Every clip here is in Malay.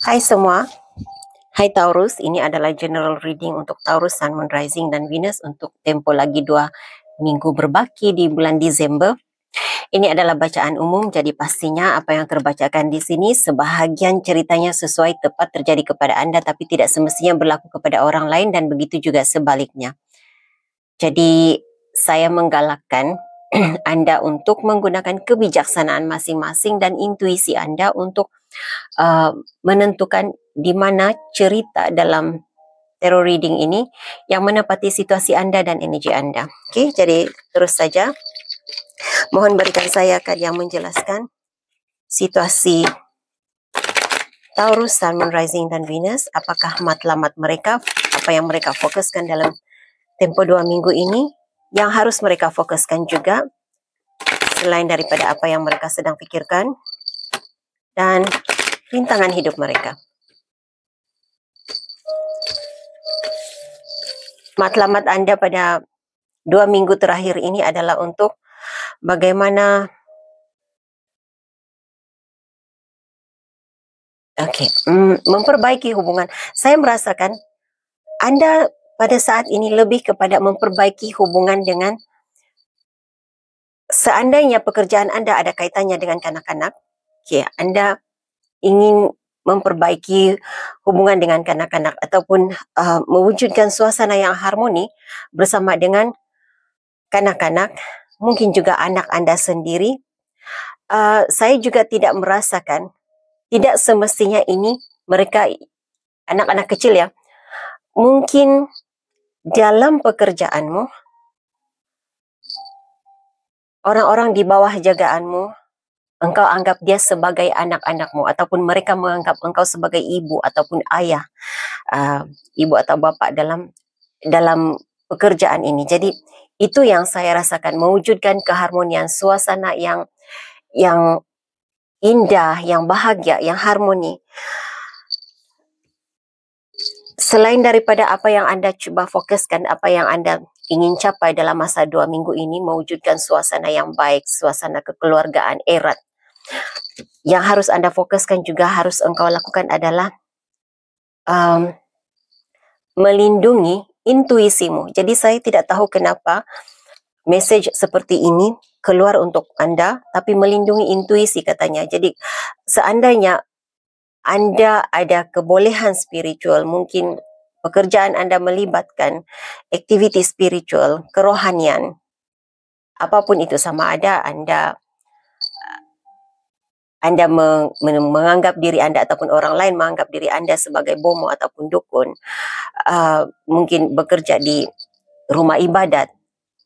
Hai semua, hai Taurus, ini adalah general reading untuk Taurus, Sun, Moon, Rising, dan Venus untuk tempo lagi 2 minggu berbaki di bulan Desember. Ini adalah bacaan umum, jadi pastinya apa yang terbacakan di sini sebahagian ceritanya sesuai tepat terjadi kepada Anda, tapi tidak semestinya berlaku kepada orang lain dan begitu juga sebaliknya. Jadi saya menggalakkan Anda untuk menggunakan kebijaksanaan masing-masing dan intuisi Anda untuk menentukan di mana cerita dalam tarot reading ini yang menepati situasi Anda dan energi Anda. Oke, jadi terus saja. Mohon berikan saya kad yang menjelaskan situasi Taurus, Sun, Moon, Rising, dan Venus. Apakah matlamat mereka, apa yang mereka fokuskan dalam tempo 2 minggu ini, yang harus mereka fokuskan juga, selain daripada apa yang mereka sedang pikirkan, dan rintangan hidup mereka. Matlamat Anda pada 2 minggu terakhir ini adalah untuk bagaimana memperbaiki hubungan. Saya merasakan Anda pada saat ini lebih kepada memperbaiki hubungan dengan, seandainya pekerjaan Anda ada kaitannya dengan kanak-kanak, Anda ingin memperbaiki hubungan dengan kanak-kanak ataupun mewujudkan suasana yang harmoni bersama dengan kanak-kanak, mungkin juga anak Anda sendiri. Saya juga tidak merasakan, tidak semestinya ini mereka anak-anak kecil ya. Mungkin dalam pekerjaanmu, orang-orang di bawah jagaanmu, engkau anggap dia sebagai anak-anakmu, ataupun mereka menganggap engkau sebagai ibu ataupun ayah, ibu atau bapak dalam pekerjaan ini. Jadi itu yang saya rasakan, mewujudkan keharmonian, suasana yang indah, yang bahagia, yang harmoni. Selain daripada apa yang Anda coba fokuskan, apa yang Anda ingin capai dalam masa 2 minggu ini, mewujudkan suasana yang baik, suasana kekeluargaan erat. Yang harus Anda fokuskan juga, harus engkau lakukan adalah melindungi intuisimu. Jadi saya tidak tahu kenapa message seperti ini keluar untuk Anda, tapi melindungi intuisi katanya. Jadi seandainya Anda ada kebolehan spiritual, mungkin pekerjaan Anda melibatkan aktiviti spiritual, kerohanian, apapun itu, sama ada Anda menganggap diri Anda ataupun orang lain menganggap diri Anda sebagai bomo ataupun dukun, mungkin bekerja di rumah ibadat,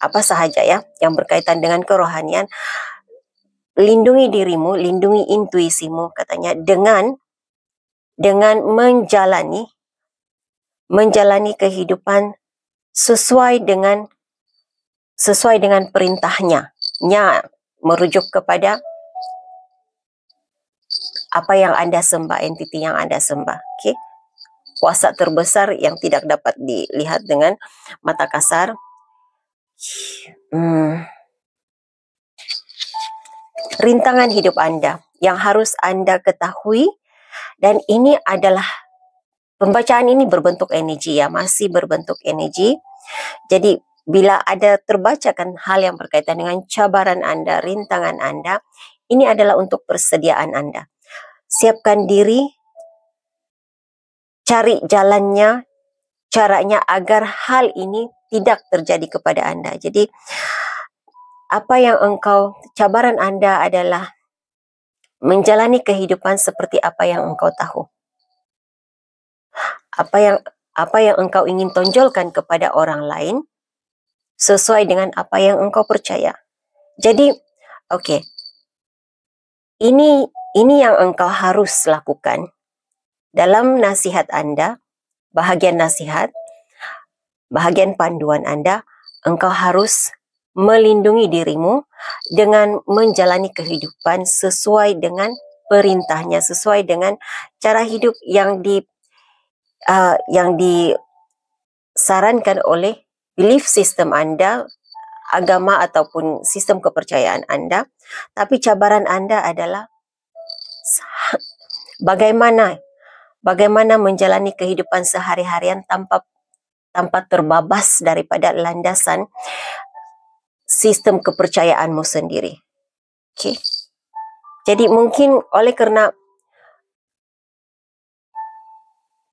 apa sahaja ya yang berkaitan dengan kerohanian, lindungi dirimu, lindungi intuisimu katanya dengan menjalani kehidupan sesuai dengan perintahnya, merujuk kepada apa yang Anda sembah, entiti yang Anda sembah. Kuasa terbesar yang tidak dapat dilihat dengan mata kasar. Rintangan hidup Anda yang harus Anda ketahui, dan ini adalah pembacaan ini berbentuk energi ya, masih berbentuk energi. Jadi bila ada terbacakan hal yang berkaitan dengan cabaran Anda, rintangan Anda, ini adalah untuk persediaan Anda. Siapkan diri, cari jalannya, caranya agar hal ini tidak terjadi kepada Anda. Jadi apa yang cabaran Anda adalah menjalani kehidupan seperti apa yang engkau tahu. Apa yang engkau ingin tonjolkan kepada orang lain sesuai dengan apa yang engkau percaya. Jadi, ini yang engkau harus lakukan dalam nasihat Anda, bahagian nasihat, bahagian panduan Anda. Engkau harus melindungi dirimu dengan menjalani kehidupan sesuai dengan perintahnya, sesuai dengan cara hidup yang disarankan oleh belief system Anda, agama ataupun sistem kepercayaan Anda. Tapi cabaran Anda adalah bagaimana bagaimana menjalani kehidupan sehari-harian tanpa terbabas daripada landasan sistem kepercayaanmu sendiri. Okay. Jadi mungkin oleh kerana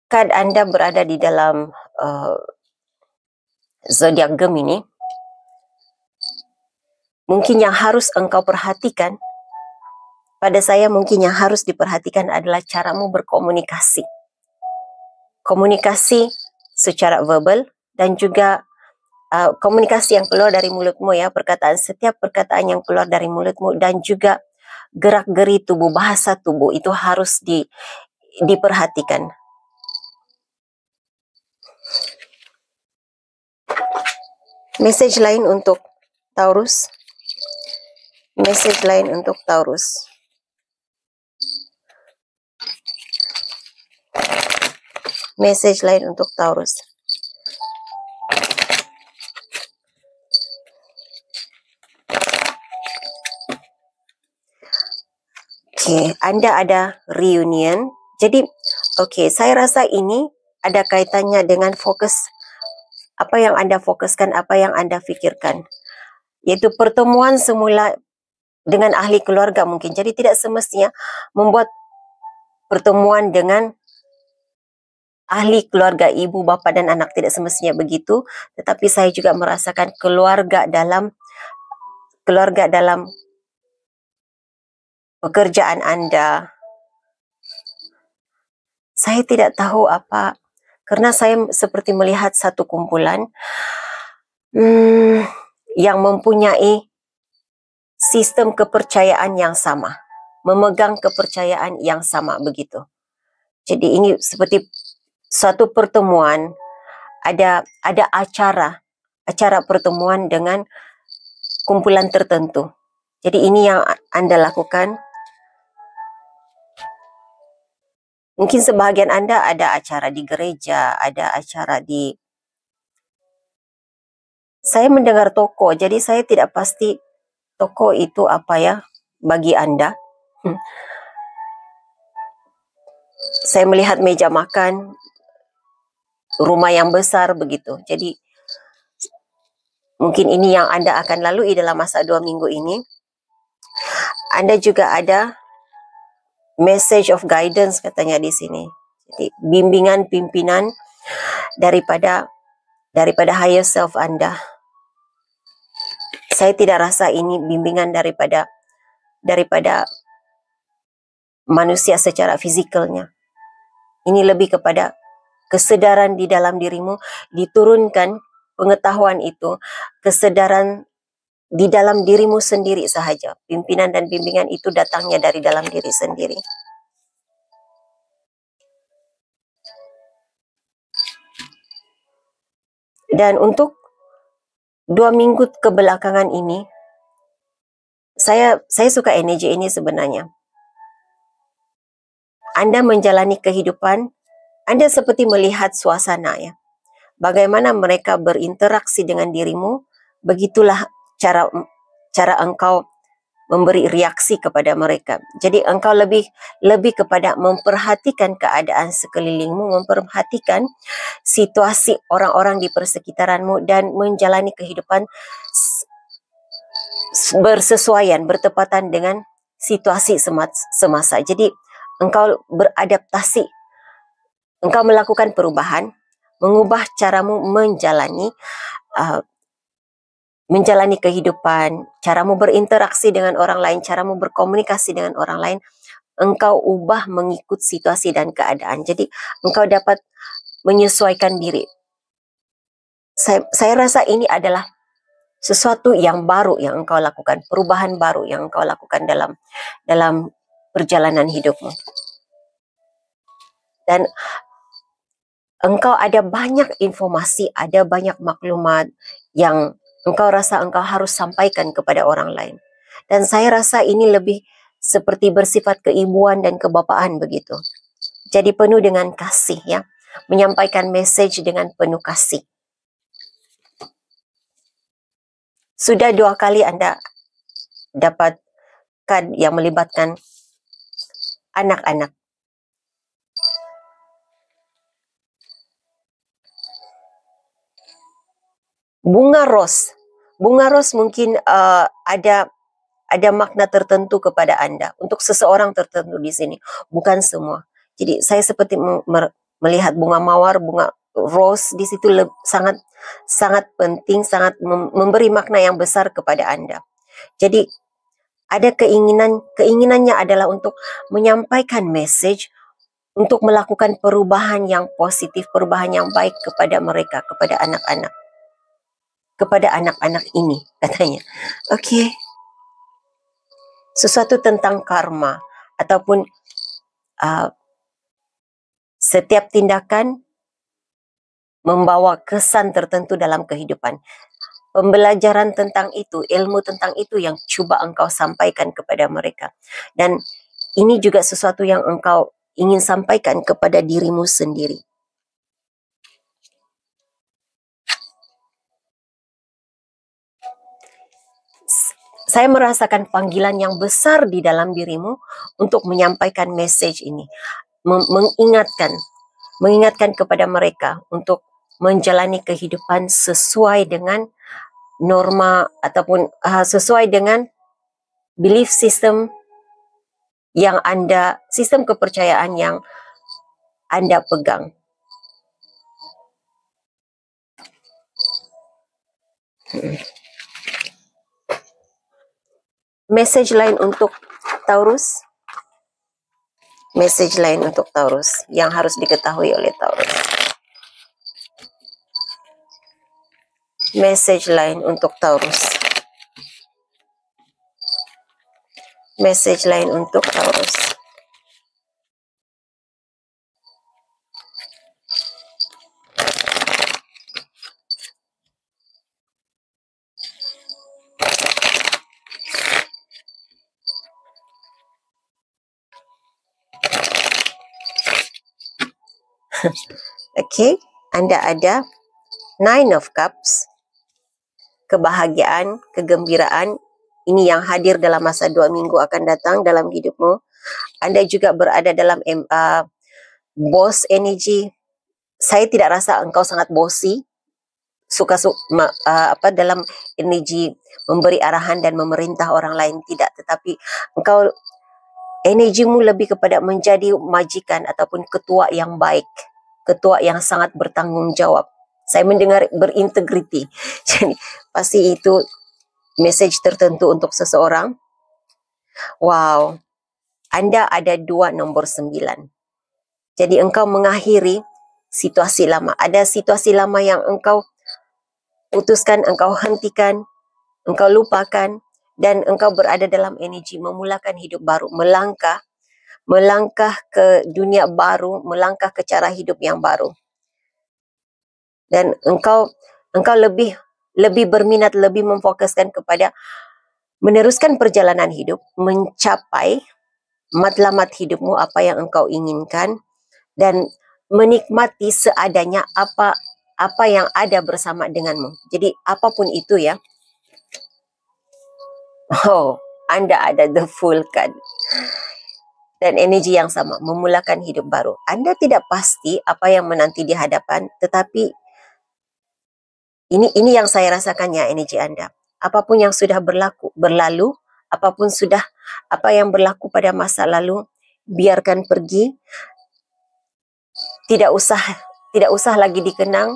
kad anda berada di dalam zodiak Gemini, mungkin yang harus engkau perhatikan, pada saya mungkin yang harus diperhatikan adalah caramu berkomunikasi. Komunikasi secara verbal dan juga komunikasi yang keluar dari mulutmu ya, setiap perkataan yang keluar dari mulutmu dan juga gerak-geri tubuh, bahasa tubuh itu harus diperhatikan. Message lain untuk Taurus. Message lain untuk Taurus. Message lain untuk Taurus. Okey, anda ada reunion. Jadi, okey, saya rasa ini ada kaitannya dengan fokus apa yang anda fokuskan, apa yang anda fikirkan. Iaitu pertemuan semula dengan ahli keluarga mungkin. Jadi tidak semestinya membuat pertemuan dengan ahli keluarga, ibu, bapa dan anak, tidak semestinya begitu. Tetapi saya juga merasakan keluarga dalam pekerjaan anda. Saya tidak tahu apa, karena saya seperti melihat satu kumpulan yang mempunyai sistem kepercayaan yang sama, memegang kepercayaan yang sama begitu. Jadi ini seperti suatu pertemuan, ada acara pertemuan dengan kumpulan tertentu. Jadi ini yang anda lakukan. Mungkin sebahagian anda ada acara di gereja, ada acara di... Saya mendengar toko, jadi saya tidak pasti toko itu apa ya bagi anda. Saya melihat meja makan, rumah yang besar begitu. Jadi mungkin ini yang anda akan lalui dalam masa 2 minggu ini. Anda juga ada message of guidance katanya di sini. Jadi bimbingan pimpinan daripada higher self anda. Saya tidak rasa ini bimbingan daripada manusia secara fizikalnya. Ini lebih kepada kesedaran di dalam dirimu, diturunkan pengetahuan itu, kesedaran di dalam dirimu sendiri sahaja. Pimpinan dan bimbingan itu datangnya dari dalam diri sendiri. Dan untuk 2 minggu kebelakangan ini, saya suka energi ini sebenarnya. Anda menjalani kehidupan, Anda seperti melihat suasana ya. Bagaimana mereka berinteraksi dengan dirimu, begitulah cara engkau memberi reaksi kepada mereka. Jadi engkau lebih kepada memperhatikan keadaan sekelilingmu, memperhatikan situasi orang-orang di persekitaranmu dan menjalani kehidupan bersesuaian, bertepatan dengan situasi semasa. Jadi engkau beradaptasi, engkau melakukan perubahan, mengubah caramu menjalani kehidupan, caramu berinteraksi dengan orang lain, caramu berkomunikasi dengan orang lain, engkau ubah mengikut situasi dan keadaan. Jadi engkau dapat menyesuaikan diri. Saya rasa ini adalah sesuatu yang baru yang engkau lakukan, perubahan baru yang engkau lakukan dalam perjalanan hidupmu. Dan engkau ada banyak informasi, ada banyak maklumat yang engkau rasa engkau harus sampaikan kepada orang lain. Dan saya rasa ini lebih seperti bersifat keibuan dan kebapaan begitu. Jadi penuh dengan kasih ya. Menyampaikan message dengan penuh kasih. Sudah 2 kali anda dapat kad yang melibatkan anak-anak. Bunga ros. Bunga ros mungkin ada makna tertentu kepada Anda untuk seseorang tertentu di sini, bukan semua. Jadi saya seperti melihat bunga mawar, bunga rose di situ sangat sangat penting, sangat memberi makna yang besar kepada Anda. Jadi ada keinginannya adalah untuk menyampaikan message, untuk melakukan perubahan yang positif, perubahan yang baik kepada mereka, kepada anak-anak ini katanya. Oke. Sesuatu tentang karma ataupun setiap tindakan membawa kesan tertentu dalam kehidupan. Pembelajaran tentang itu, ilmu tentang itu yang coba engkau sampaikan kepada mereka. Dan ini juga sesuatu yang engkau ingin sampaikan kepada dirimu sendiri. Saya merasakan panggilan yang besar di dalam dirimu untuk menyampaikan message ini. Mengingatkan kepada mereka untuk menjalani kehidupan sesuai dengan norma ataupun sesuai dengan belief system yang sistem kepercayaan yang Anda pegang. Message lain untuk Taurus. Message lain untuk Taurus yang harus diketahui oleh Taurus. Message lain untuk Taurus. Message lain untuk Taurus. Oke, Anda ada Nine of Cups, kebahagiaan, kegembiraan, ini yang hadir dalam masa 2 minggu akan datang dalam hidupmu. Anda juga berada dalam boss energy. Saya tidak rasa engkau sangat bossy, dalam energi memberi arahan dan memerintah orang lain, tidak. Tetapi engkau energimu lebih kepada menjadi majikan ataupun ketua yang baik, ketua yang sangat bertanggung jawab. Saya mendengar berintegriti. Jadi pasti itu message tertentu untuk seseorang. Wow, Anda ada 2 nomor 9. Jadi engkau mengakhiri situasi lama. Ada situasi lama yang engkau putuskan, engkau hentikan, engkau lupakan, dan engkau berada dalam energi memulakan hidup baru, melangkah ke dunia baru, melangkah ke cara hidup yang baru. Dan engkau lebih berminat, lebih memfokuskan kepada meneruskan perjalanan hidup, mencapai matlamat hidupmu, apa yang engkau inginkan, dan menikmati seadanya apa yang ada bersama denganmu. Jadi apapun itu ya. Oh, Anda ada the full card. Dan energi yang sama, memulakan hidup baru. Anda tidak pasti apa yang menanti di hadapan, tetapi ini yang saya rasakan ya, energi Anda. Apapun yang sudah berlalu, apa yang berlaku pada masa lalu, biarkan pergi. Tidak usah lagi dikenang,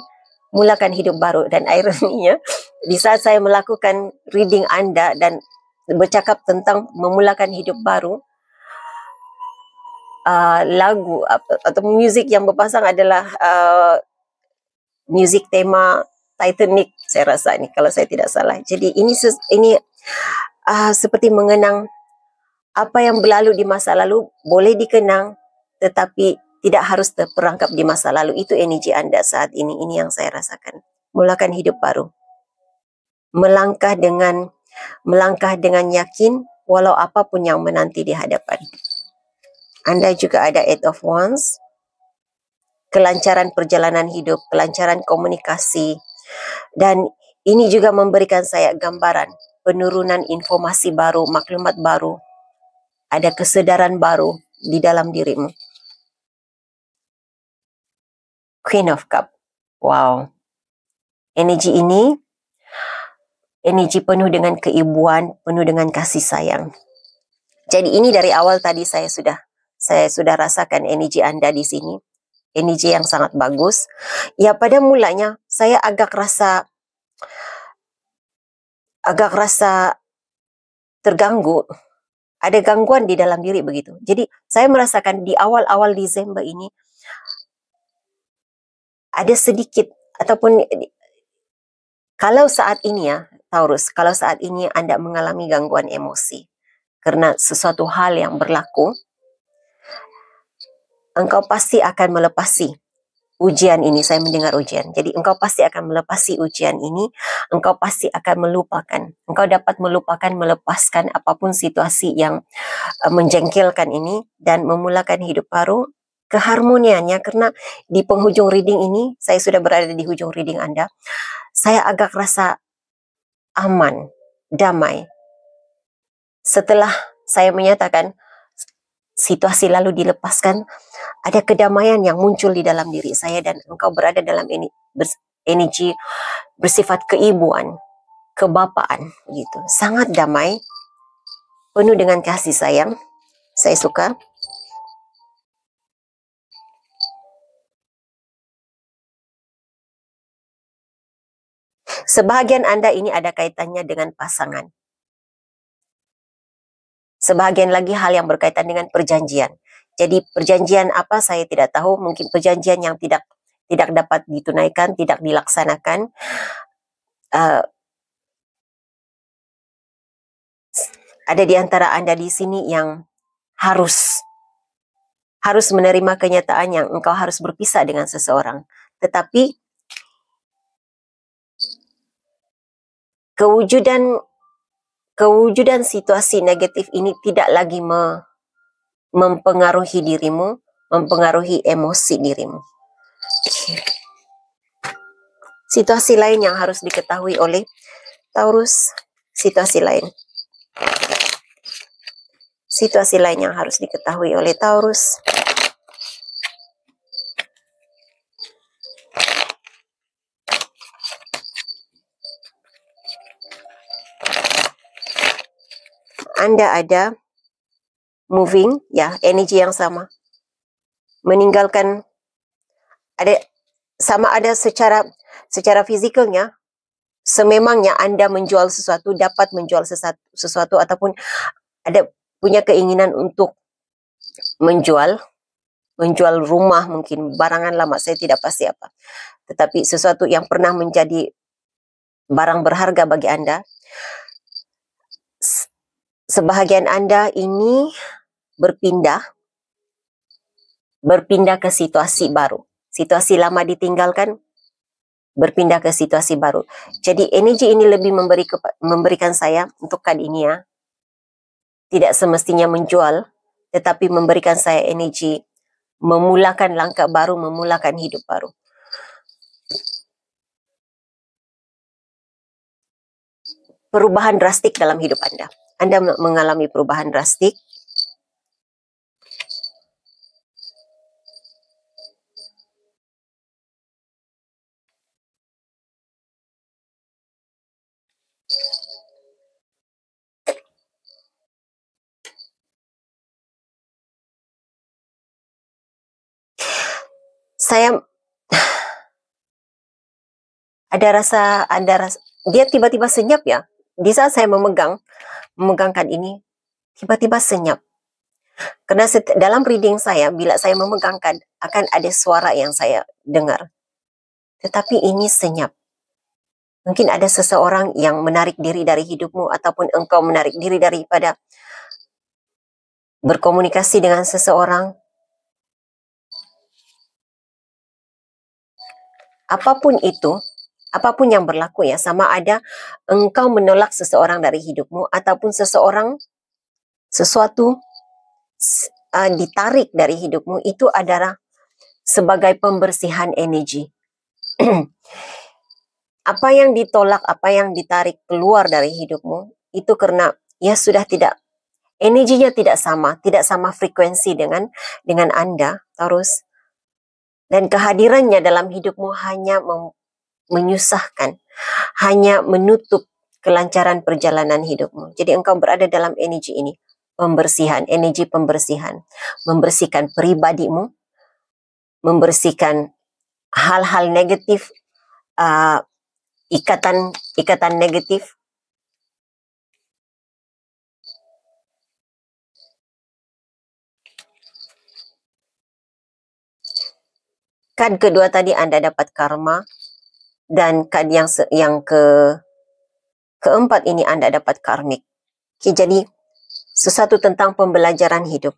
mulakan hidup baru. Dan ironinya, di saat saya melakukan reading Anda dan bercakap tentang memulakan hidup baru, lagu atau musik yang berpasang adalah musik tema Titanic, saya rasa ini, kalau saya tidak salah. Jadi ini seperti mengenang apa yang berlalu di masa lalu, boleh dikenang, tetapi tidak harus terperangkap di masa lalu. Itu energi Anda saat ini yang saya rasakan. Mulakan hidup baru. Melangkah dengan yakin, walau apapun yang menanti di hadapan. Anda juga ada 8 of Wands, kelancaran perjalanan hidup, kelancaran komunikasi, dan ini juga memberikan saya gambaran penurunan informasi baru, maklumat baru, ada kesadaran baru di dalam dirimu. Queen of Cup. Wow. Energi ini energi penuh dengan keibuan, penuh dengan kasih sayang. Jadi ini dari awal tadi saya sudah rasakan energi Anda di sini. Energi yang sangat bagus. Ya, pada mulanya saya agak rasa terganggu. Ada gangguan di dalam diri begitu. Jadi saya merasakan di awal-awal Desember ini ada sedikit, ataupun kalau saat ini ya Taurus, kalau saat ini Anda mengalami gangguan emosi karena sesuatu hal yang berlaku, engkau pasti akan melepasi ujian ini. Saya mendengar ujian. Jadi engkau pasti akan melepasi ujian ini. Engkau pasti akan melupakan. Engkau dapat melupakan, melepaskan apapun situasi yang menjengkelkan ini dan memulakan hidup baru, keharmoniannya. Karena di penghujung reading ini, saya sudah berada di hujung reading Anda, saya agak rasa aman, damai. Setelah saya menyatakan situasi lalu dilepaskan, ada kedamaian yang muncul di dalam diri saya dan engkau berada dalam energi bersifat keibuan, kebapaan gitu. Sangat damai, penuh dengan kasih sayang. Saya suka. Sebahagian Anda ini ada kaitannya dengan pasangan. Sebahagian lagi hal yang berkaitan dengan perjanjian. Jadi perjanjian apa saya tidak tahu, mungkin perjanjian yang tidak dapat ditunaikan, tidak dilaksanakan. Ada di antara Anda di sini yang harus menerima kenyataan yang engkau harus berpisah dengan seseorang. Tetapi kewujudan situasi negatif ini tidak lagi mempengaruhi dirimu, mempengaruhi emosi dirimu. Situasi lain yang harus diketahui oleh Taurus, situasi lain yang harus diketahui oleh Taurus. Anda ada moving, ya, energi yang sama. Meninggalkan, ada secara fizikalnya, sememangnya Anda menjual sesuatu, dapat menjual sesuatu ataupun ada punya keinginan untuk menjual rumah, mungkin barangan lama, saya tidak pasti apa. Tetapi sesuatu yang pernah menjadi barang berharga bagi Anda. Sebahagian Anda ini berpindah ke situasi baru. Situasi lama ditinggalkan, berpindah ke situasi baru. Jadi energi ini lebih memberikan saya untuk kali ini ya, tidak semestinya menjual, tetapi memberikan saya energi memulakan langkah baru, memulakan hidup baru. Perubahan drastik dalam hidup Anda. Anda mengalami perubahan drastik. Saya ada rasa dia tiba-tiba senyap ya. Di saat saya memegangkan ini, tiba-tiba senyap. Karena dalam reading saya, bila saya memegangkan, akan ada suara yang saya dengar. Tetapi ini senyap. Mungkin ada seseorang yang menarik diri dari hidupmu, ataupun engkau menarik diri daripada berkomunikasi dengan seseorang. Apapun itu, apapun yang berlaku ya, sama ada engkau menolak seseorang dari hidupmu, ataupun sesuatu ditarik dari hidupmu, itu adalah sebagai pembersihan energi. Apa yang ditolak, apa yang ditarik keluar dari hidupmu, itu karena ya sudah tidak, energinya tidak sama frekuensi dengan Anda, Taurus. Dan kehadirannya dalam hidupmu hanya menyusahkan, hanya menutup kelancaran perjalanan hidupmu. Jadi engkau berada dalam energi ini, pembersihan, energi pembersihan, membersihkan pribadimu, membersihkan hal-hal negatif, ikatan negatif. Kad kedua tadi Anda dapat karma, dan kad yang keempat ini Anda dapat karmik. Jadi sesuatu tentang pembelajaran hidup.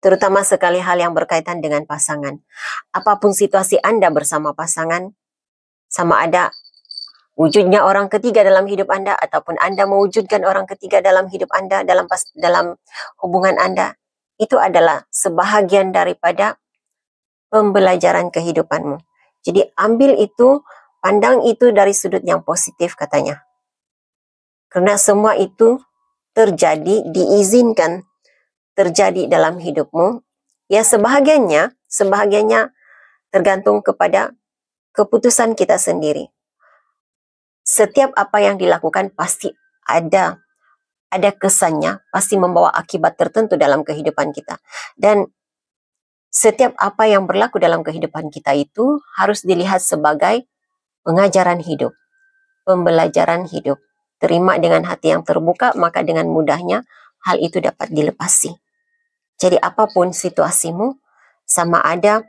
Terutama sekali hal yang berkaitan dengan pasangan. Apapun situasi Anda bersama pasangan, sama ada wujudnya orang ketiga dalam hidup Anda ataupun Anda mewujudkan orang ketiga dalam hidup Anda, dalam hubungan Anda, itu adalah sebahagian daripada pembelajaran kehidupanmu. Jadi ambil itu, pandang itu dari sudut yang positif katanya. Karena semua itu terjadi, diizinkan terjadi dalam hidupmu. Ya sebahagiannya tergantung kepada keputusan kita sendiri. Setiap apa yang dilakukan pasti ada kesannya, pasti membawa akibat tertentu dalam kehidupan kita. Dan setiap apa yang berlaku dalam kehidupan kita itu harus dilihat sebagai pengajaran hidup, pembelajaran hidup. Terima dengan hati yang terbuka, maka dengan mudahnya hal itu dapat dilepasi. Jadi apapun situasimu, sama ada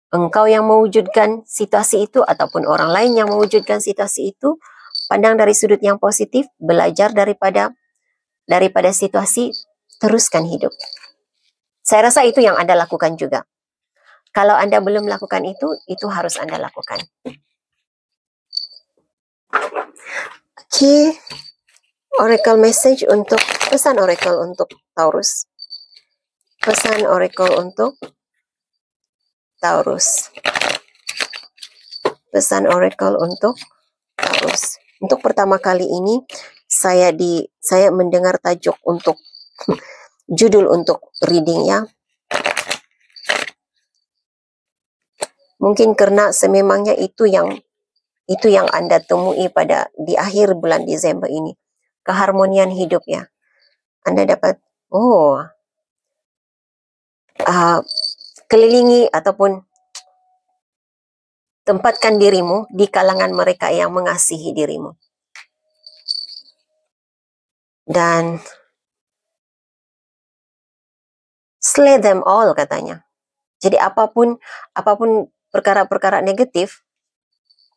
engkau yang mewujudkan situasi itu ataupun orang lain yang mewujudkan situasi itu, pandang dari sudut yang positif, belajar daripada situasi, teruskan hidup. Saya rasa itu yang Anda lakukan juga. Kalau Anda belum lakukan itu harus Anda lakukan. Oke, Oracle message untuk, pesan Oracle untuk Taurus. Pesan Oracle untuk Taurus. Pesan Oracle untuk Taurus. Untuk pertama kali ini saya mendengar tajuk untuk judul untuk reading ya. Mungkin karena sememangnya itu yang Anda temui di akhir bulan Desember ini. Keharmonian hidup ya. Anda dapat kelilingi ataupun tempatkan dirimu di kalangan mereka yang mengasihi dirimu. Dan slay them all katanya. Jadi apapun perkara-perkara negatif,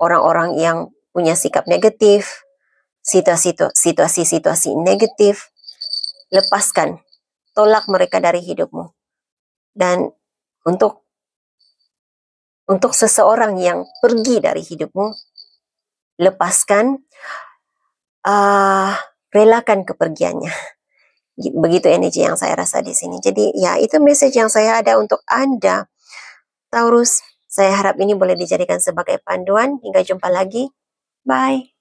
orang-orang yang punya sikap negatif, situasi-situasi negatif, lepaskan, tolak mereka dari hidupmu. Dan untuk seseorang yang pergi dari hidupmu, lepaskan, relakan kepergiannya. Begitu energi yang saya rasa di sini. Jadi ya itu message yang saya ada untuk Anda, Taurus. Saya harap ini boleh dijadikan sebagai panduan. Hingga jumpa lagi. Bye.